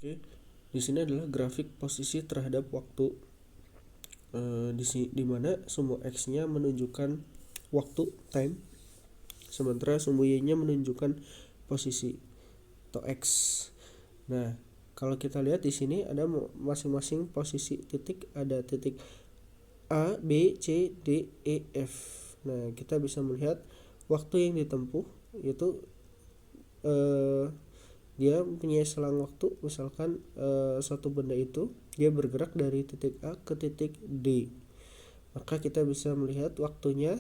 Oke, di sini adalah grafik posisi terhadap waktu, di mana sumbu x-nya menunjukkan waktu time, sementara sumbu y-nya menunjukkan posisi atau x. Nah, kalau kita lihat di sini ada masing-masing posisi titik, ada titik A, B, C, D, E, F. Nah, kita bisa melihat waktu yang ditempuh yaitu dia mempunyai selang waktu, misalkan suatu benda itu dia bergerak dari titik A ke titik D, maka kita bisa melihat waktunya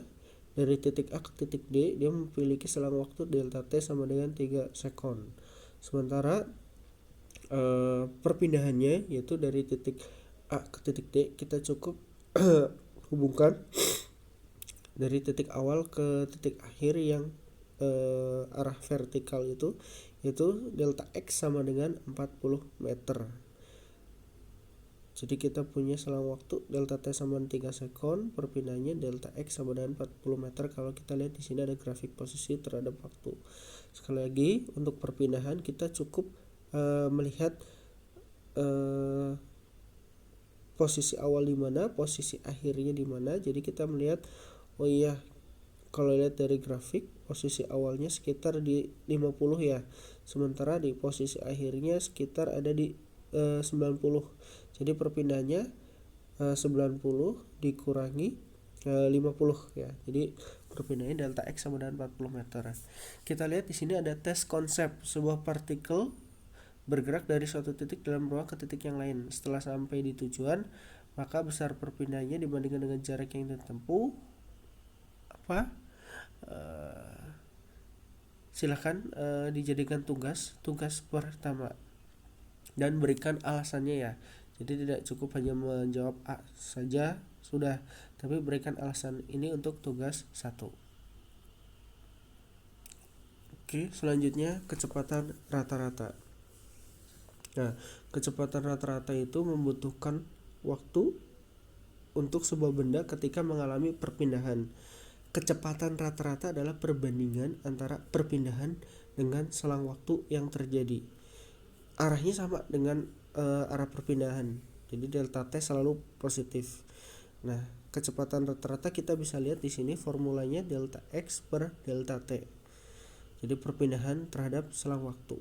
dari titik A ke titik D dia memiliki selang waktu delta T sama dengan 3 sekon. Sementara perpindahannya yaitu dari titik A ke titik D kita cukup hubungkan dari titik awal ke titik akhir yang arah vertikal itu, yaitu delta X sama dengan 40 meter. Jadi kita punya selang waktu delta T sama dengan 3 sekon, perpindahannya delta X sama dengan 40 meter. Kalau kita lihat di sini ada grafik posisi terhadap waktu. Sekali lagi, untuk perpindahan kita cukup melihat posisi awal di mana, posisi akhirnya di mana. Jadi kita melihat, oh iya, kalau lihat dari grafik posisi awalnya sekitar di 50 ya, sementara di posisi akhirnya sekitar ada di 90. Jadi perpindahannya 90 dikurangi 50 ya. Jadi perpindahannya delta X sama dengan 40 meter. Kita lihat di sini ada tes konsep sebuah partikel bergerak dari suatu titik dalam ruang ke titik yang lain. Setelah sampai di tujuan, maka besar perpindahannya dibandingkan dengan jarak yang ditempuh apa? Silahkan dijadikan tugas pertama dan berikan alasannya ya. Jadi tidak cukup hanya menjawab A saja sudah, tapi berikan alasan ini untuk tugas 1. Oke, selanjutnya kecepatan rata-rata. Nah, kecepatan rata-rata itu membutuhkan waktu untuk sebuah benda ketika mengalami perpindahan. Kecepatan rata-rata adalah perbandingan antara perpindahan dengan selang waktu yang terjadi. Arahnya sama dengan arah perpindahan. Jadi delta T selalu positif. Nah, kecepatan rata-rata kita bisa lihat di sini formulanya delta X per delta T. Jadi perpindahan terhadap selang waktu.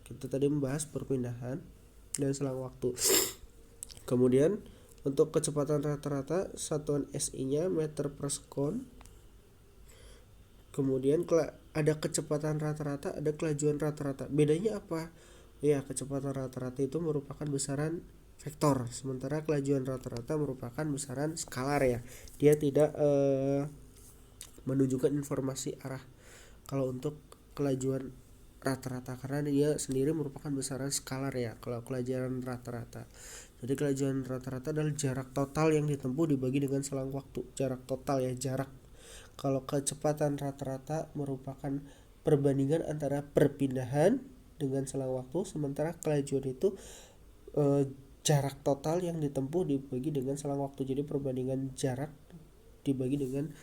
Kita tadi membahas perpindahan dan selang waktu. Kemudian untuk kecepatan rata-rata satuan SI-nya meter per sekon. Kemudian ada kecepatan rata-rata, ada kelajuan rata-rata. Bedanya apa? Ya, kecepatan rata-rata itu merupakan besaran vektor, sementara kelajuan rata-rata merupakan besaran skalar ya. Dia tidak menunjukkan informasi arah kalau untuk kelajuan rata-rata, karena dia sendiri merupakan besaran skalar ya kalau kelajuan rata-rata. Jadi kelajuan rata-rata adalah jarak total yang ditempuh dibagi dengan selang waktu. Jarak total ya, jarak. Kalau kecepatan rata-rata merupakan perbandingan antara perpindahan dengan selang waktu, sementara kelajuan itu jarak total yang ditempuh dibagi dengan selang waktu. Jadi perbandingan jarak dibagi dengan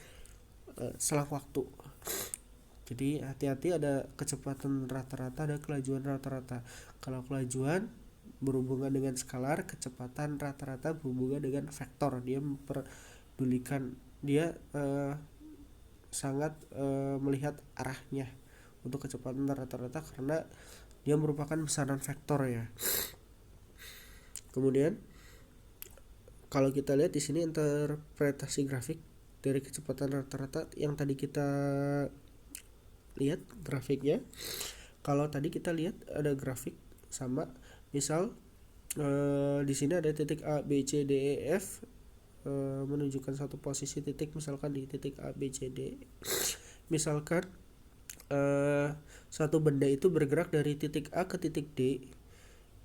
selang waktu. Jadi hati-hati, ada kecepatan rata-rata, ada kelajuan rata-rata. Kalau kelajuan berhubungan dengan skalar, kecepatan rata-rata berhubungan dengan vektor. Dia memperdulikan, dia sangat melihat arahnya untuk kecepatan rata-rata karena dia merupakan besaran vektor ya. Kemudian kalau kita lihat di sini interpretasi grafik dari kecepatan rata-rata yang tadi kita lihat grafiknya. Kalau tadi kita lihat ada grafik sama, misal di sini ada titik A, B, C, D, E, F menunjukkan satu posisi titik, misalkan di titik A, B, C, D. Misalkan satu benda itu bergerak dari titik A ke titik D.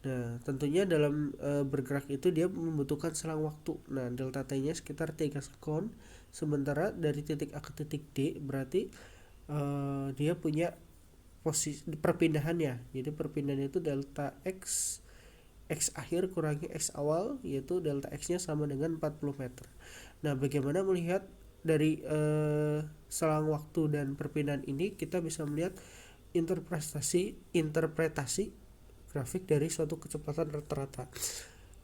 Nah, tentunya dalam bergerak itu dia membutuhkan selang waktu. Nah, delta T-nya sekitar 3 sekon. Sementara dari titik A ke titik D berarti dia punya posisi perpindahannya. Jadi perpindahannya itu delta X akhir kurangi X awal, yaitu delta X-nya sama dengan 40 meter. Nah, bagaimana melihat dari selang waktu dan perpindahan ini? Kita bisa melihat interpretasi grafik dari suatu kecepatan rata-rata.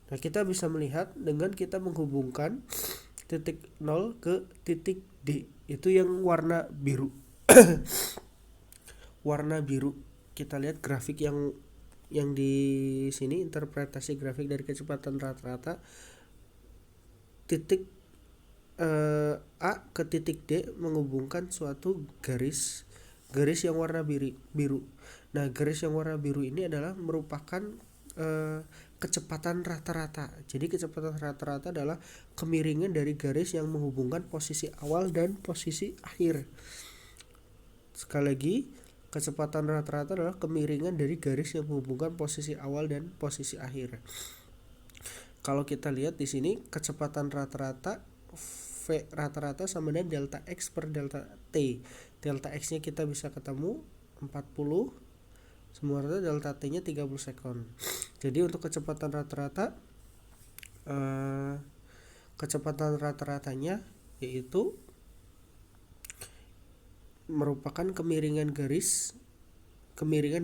Nah, kita bisa melihat dengan kita menghubungkan titik 0 ke titik D, itu yang warna biru. Warna biru. Kita lihat grafik yang di sini, interpretasi grafik dari kecepatan rata-rata titik A ke titik D menghubungkan suatu garis yang warna biru. Nah, garis yang warna biru ini adalah merupakan kecepatan rata-rata. Jadi kecepatan rata-rata adalah kemiringan dari garis yang menghubungkan posisi awal dan posisi akhir. Sekali lagi, kecepatan rata-rata adalah kemiringan dari garis yang menghubungkan posisi awal dan posisi akhir. Kalau kita lihat di sini, kecepatan rata-rata V rata-rata sama dengan delta X per delta T. Delta X-nya kita bisa ketemu 40, sementara delta T-nya 30 sekon. Jadi untuk kecepatan rata-ratanya yaitu merupakan kemiringan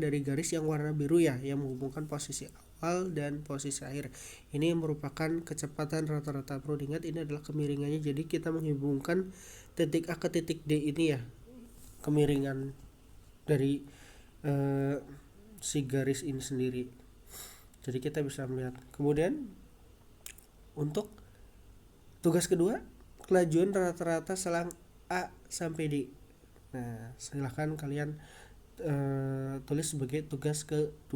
dari garis yang warna biru ya, yang menghubungkan posisi awal dan posisi akhir. Ini merupakan kecepatan rata-rata. Perlu diingat ini adalah kemiringannya. Jadi kita menghubungkan titik A ke titik D ini ya, kemiringan dari si garis ini sendiri. Jadi kita bisa melihat. Kemudian untuk tugas kedua, kelajuan rata-rata selang A sampai D. Nah, silahkan kalian tulis sebagai tugas ke